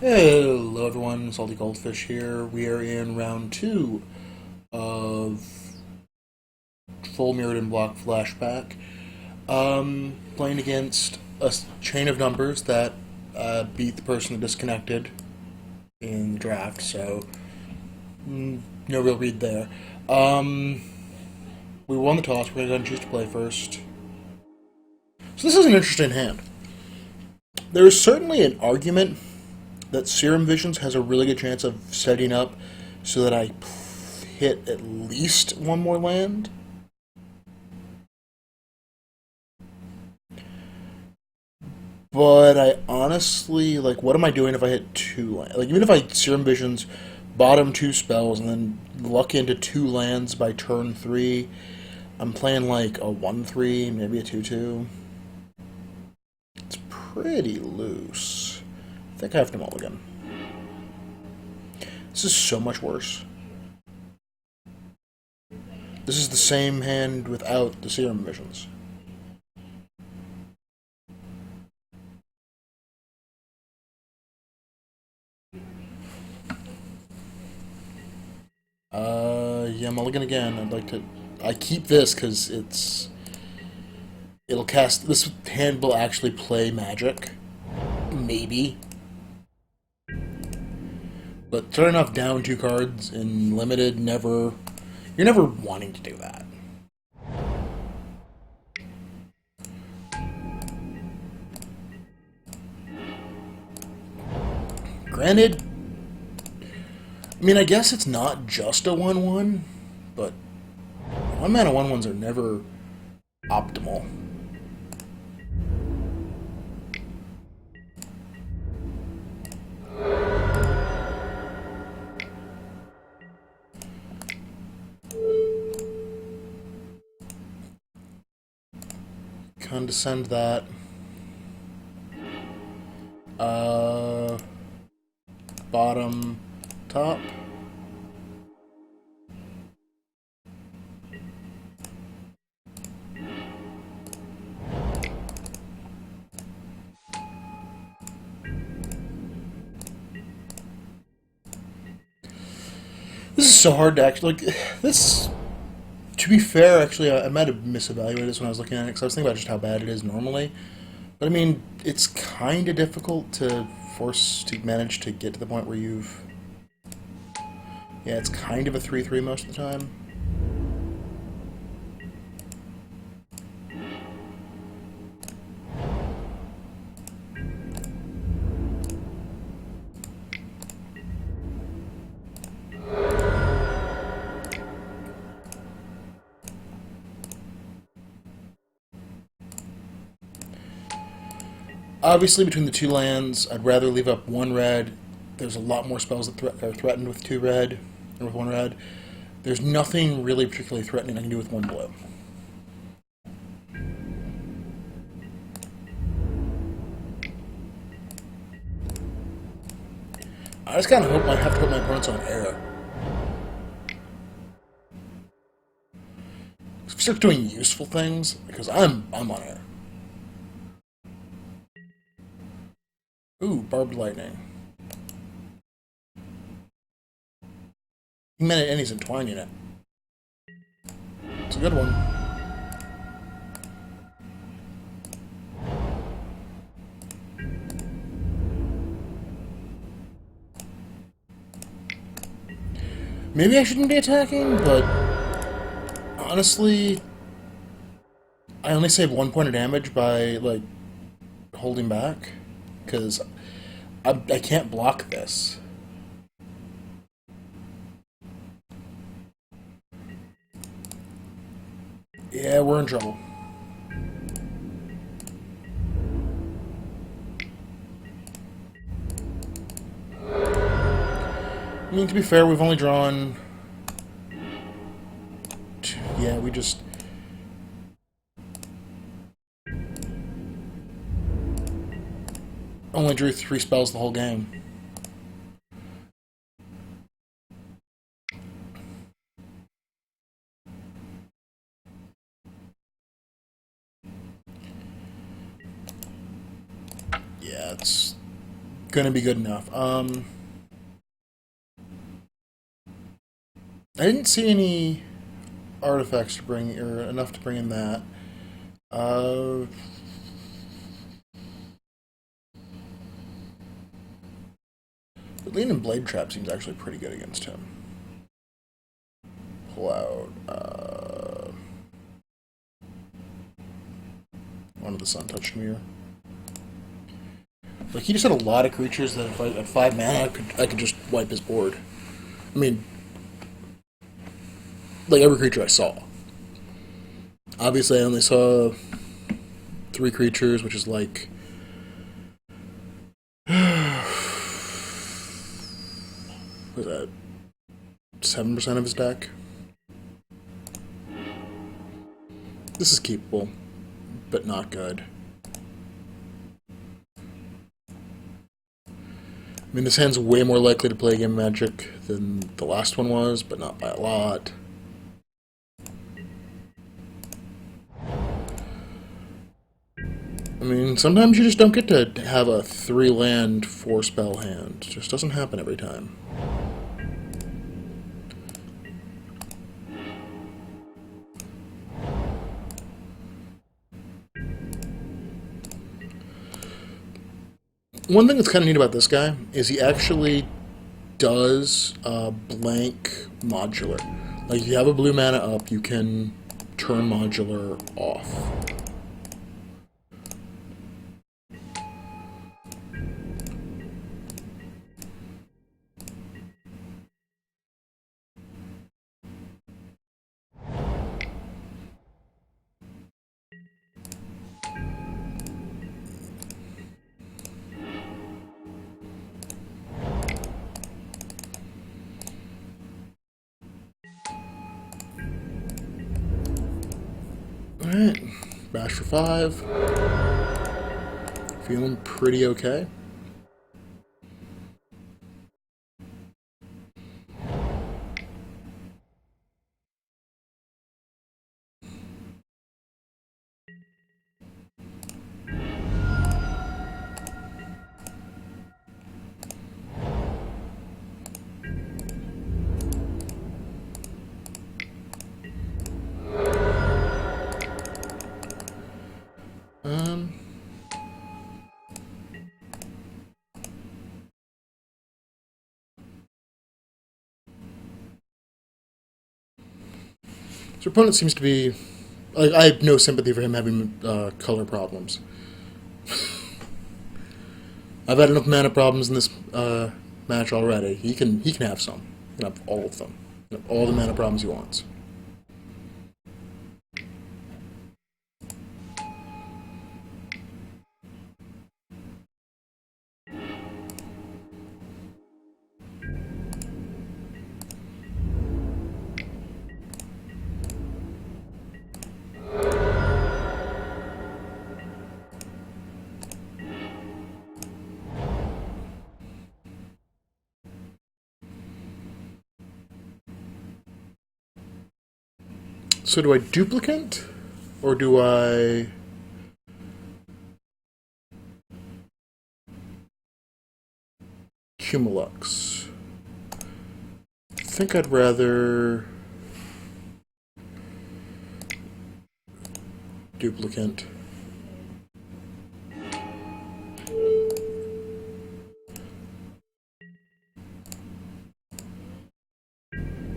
Hello everyone, Salty Goldfish here. We are in round two of Full Mirrored and Block Flashback. Playing against a chain of numbers that beat the person that disconnected in the draft, so no real read there. Um, we won the toss, we're going to go and choose to play first. So this is an interesting hand. There is certainly an argument that Serum Visions has a really good chance of setting up so that I hit at least one more land. But I honestly, like, what am I doing if I hit two lands? Like, even if I Serum Visions, bottom two spells, and then luck into two lands by turn three, I'm playing like a 1-3, maybe a 2-2. It's pretty loose. I think I have to mulligan. This is so much worse. This is the same hand without the Serum Visions. Yeah, mulligan again. I'd like to. I keep this because it'll cast. This hand will actually play magic. Maybe. But starting off down two cards in limited, never. You're never wanting to do that. Granted, I mean, I guess it's not just a 1-1, but one mana 1-1s are never optimal. Condescend that. Uh, Bottom, top. This is so hard to actually like. This, to be fair, actually, I might have misevaluated this when I was looking at it because I was thinking about just how bad it is normally. But I mean, it's kind of difficult to force to manage to get to the point where you've. Yeah, it's kind of a 3-3 most of the time. Obviously, between the two lands, I'd rather leave up one red. There's a lot more spells that are threatened with two red, or with one red. There's nothing really particularly threatening I can do with one blue. I just kind of hope I have to put my opponents on air. Start doing useful things because I'm on air. Ooh, barbed lightning. He meant it, and he's entwining it. It's a good one. Maybe I shouldn't be attacking, but honestly, I only save 1 point of damage by like holding back because I can't block this. Yeah, we're in trouble. I mean, to be fair, we've only drawn. Yeah, we just. Only drew 3 spells the whole game. Yeah, it's going to be good enough. I didn't see any artifacts to bring, or enough to bring in that. Uh, the Lean and Blade Trap seems actually pretty good against him. Pull out one of the Sun Touched Mirror. Like, he just had a lot of creatures that if I at 5 mana, I could just wipe his board. I mean, like every creature I saw. Obviously, I only saw 3 creatures, which is like what was that? 7% of his deck. This is keepable, but not good. I mean, this hand's way more likely to play game Magic than the last one was, but not by a lot. I mean, sometimes you just don't get to have a 3-land, 4-spell hand. It just doesn't happen every time. One thing that's kind of neat about this guy is he actually does blank modular. Like, if you have a blue mana up, you can turn modular off. Alright, bash for 5. Feeling pretty okay. So your opponent seems to be... Like, I have no sympathy for him having color problems. I've had enough mana problems in this match already. He can have some. He can have all of them. He can have all the mana problems he wants. So do I duplicate? Or do I... Cumulux? I think I'd rather... Duplicate.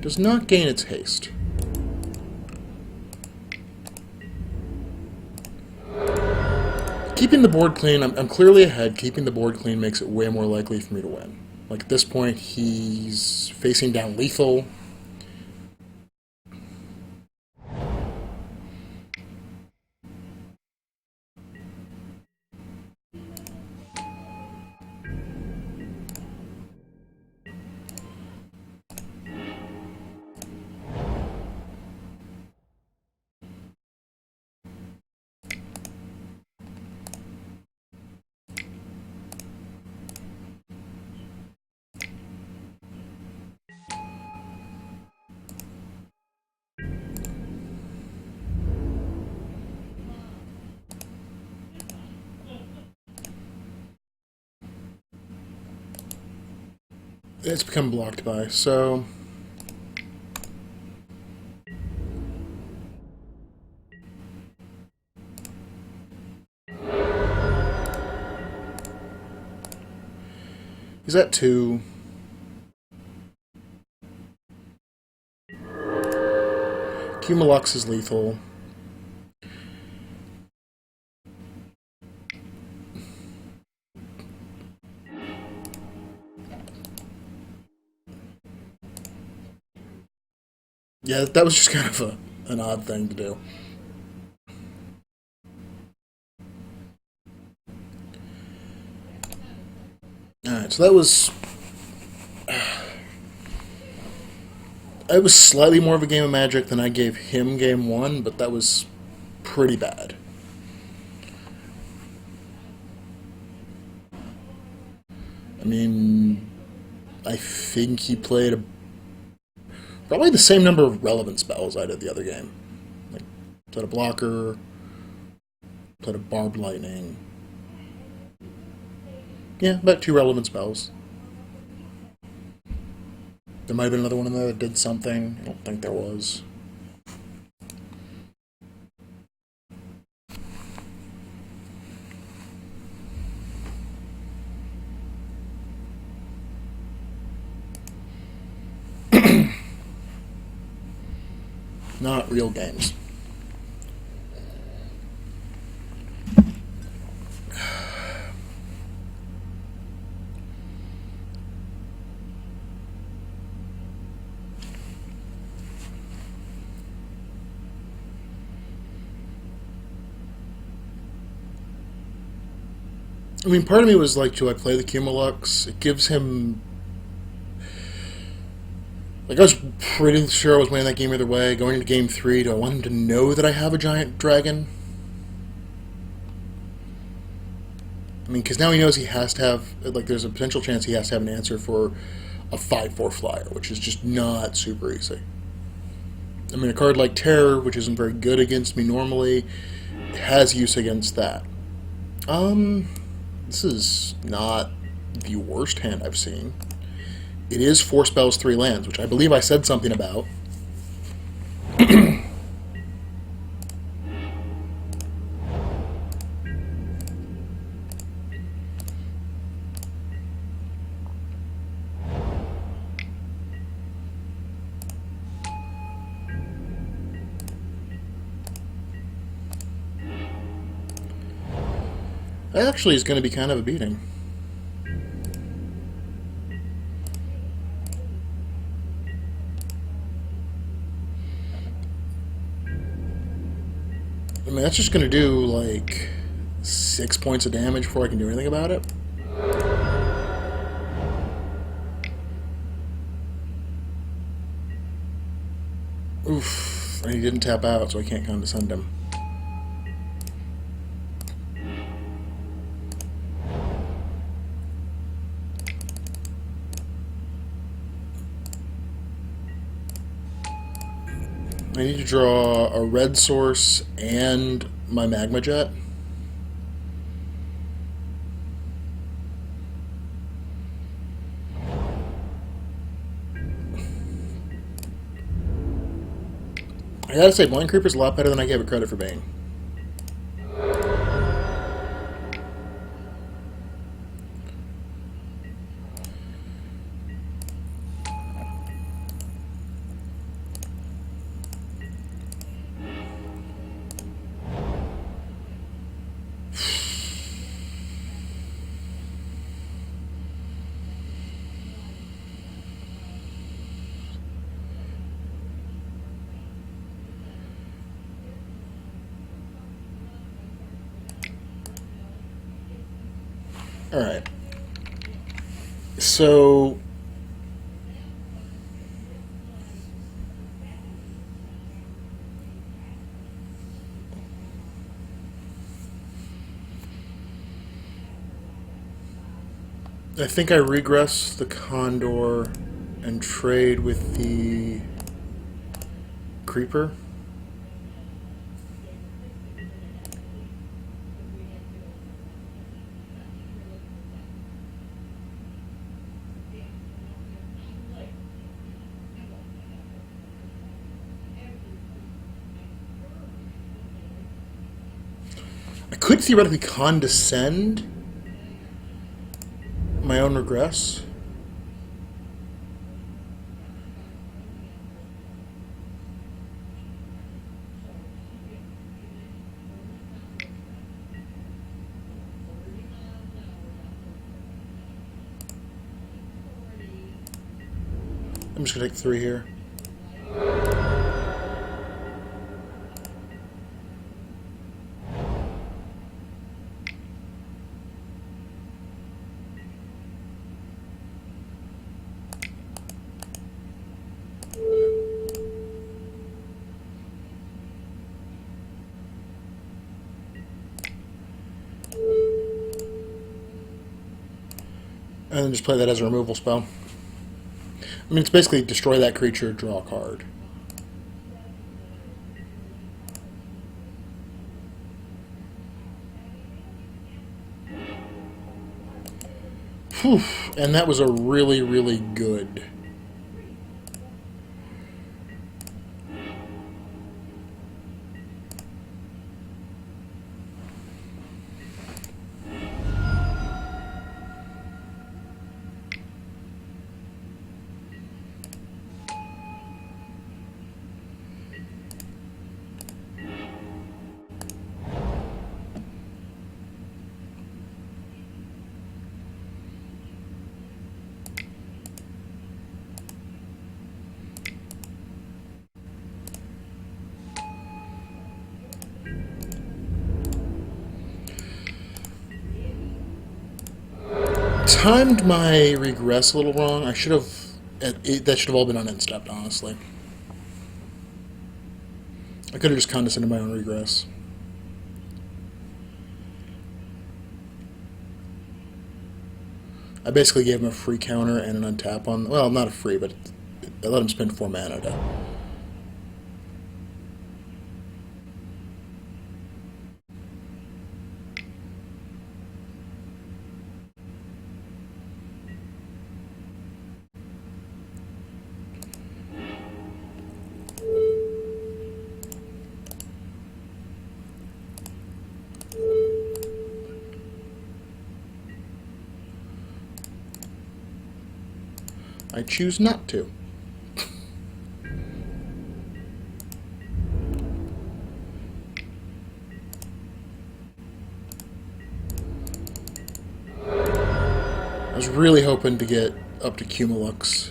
Does not gain its haste. Keeping the board clean, I'm clearly ahead. Keeping the board clean makes it way more likely for me to win. Like, at this point, he's facing down lethal. It's become blocked by, so... He's at 2. Cumulux is lethal. Yeah, that was just kind of an odd thing to do. Alright, so that was... It was slightly more of a game of Magic than I gave him game 1, but that was pretty bad. I mean, I think he played probably the same number of relevant spells I did the other game. Like, played a blocker, played a barbed lightning. Yeah, about 2 relevant spells. There might have been another one in there that did something. I don't think there was. Not real games. I mean, part of me was like, do I play the Cumulux? It gives him... Like, I was pretty sure I was winning that game either way. Going into game 3, do I want him to know that I have a giant dragon? I mean, because now he knows he has to have... Like, there's a potential chance he has to have an answer for a 5/4 flyer, which is just not super easy. I mean, a card like Terror, which isn't very good against me normally, has use against that. This is not the worst hand I've seen. It is 4 spells, 3 lands, which I believe I said something about. That actually is going to be kind of a beating. I mean, that's just going to do, like, 6 points of damage before I can do anything about it. Oof. And he didn't tap out, so I can't condescend him. I need to draw a red source and my magma jet. I gotta say, Blind Creeper's a lot better than I gave it credit for being. Alright. So... I think I regress the Condor and trade with the Creeper. I could theoretically condescend my own regress. I'm just going to take 3 here. And then just play that as a removal spell. I mean, it's basically destroy that creature, draw a card. Whew. And that was a really, really good. Timed my regress a little wrong. I should have. That should have all been unstepped, honestly. I could have just condescended my own regress. I basically gave him a free counter and an untap on. Well, not a free, but I let him spend 4 mana to. I choose not to. I was really hoping to get up to Cumulux.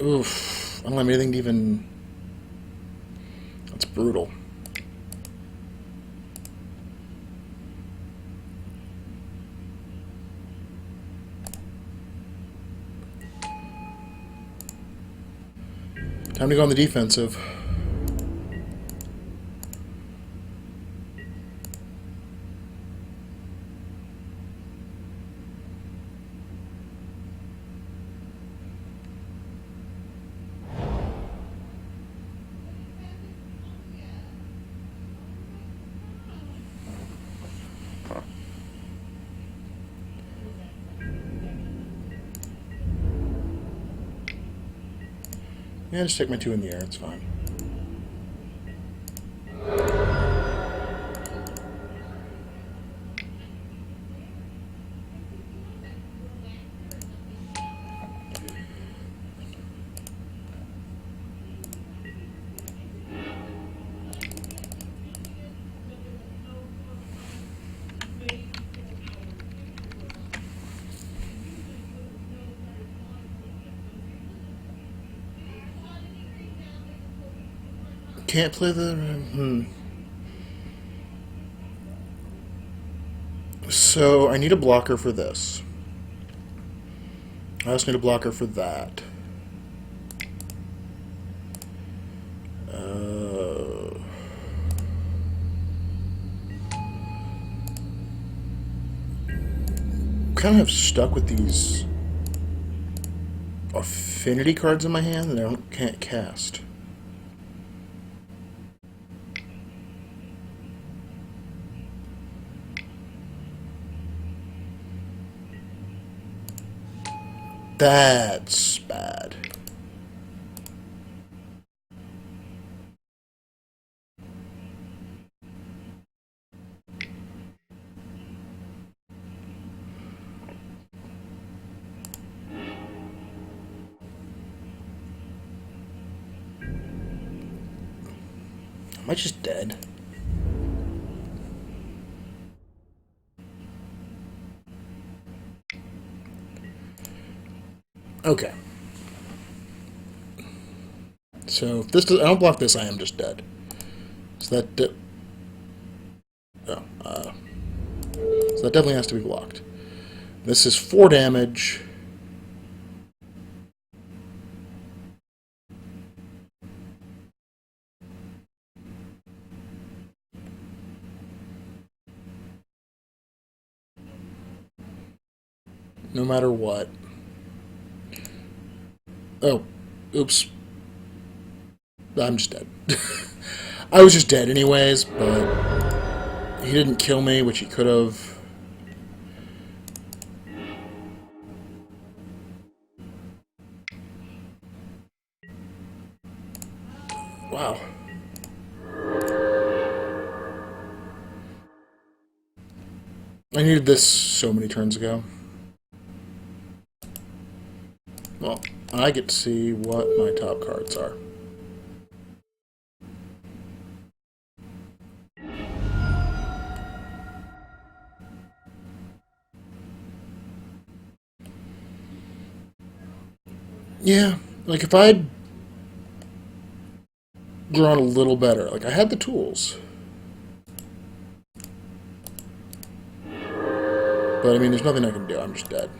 Oof. I don't have anything to even... That's brutal. Time to go on the defensive. Yeah, just take my 2 in the air, it's fine. Can't play the... So, I need a blocker for this. I also need a blocker for that. Kind of stuck with these affinity cards in my hand that I can't cast. That's bad. Am I just dead? Okay. So if this does, I don't block this, I am just dead. So that oh, so that definitely has to be blocked. This is 4 damage. No matter what. Oh, oops. I'm just dead. I was just dead anyways, but he didn't kill me, which he could have. Wow. I needed this so many turns ago. Well, I get to see what my top cards are. Yeah, like if I'd drawn a little better, like I had the tools. But I mean, there's nothing I can do. I'm just dead.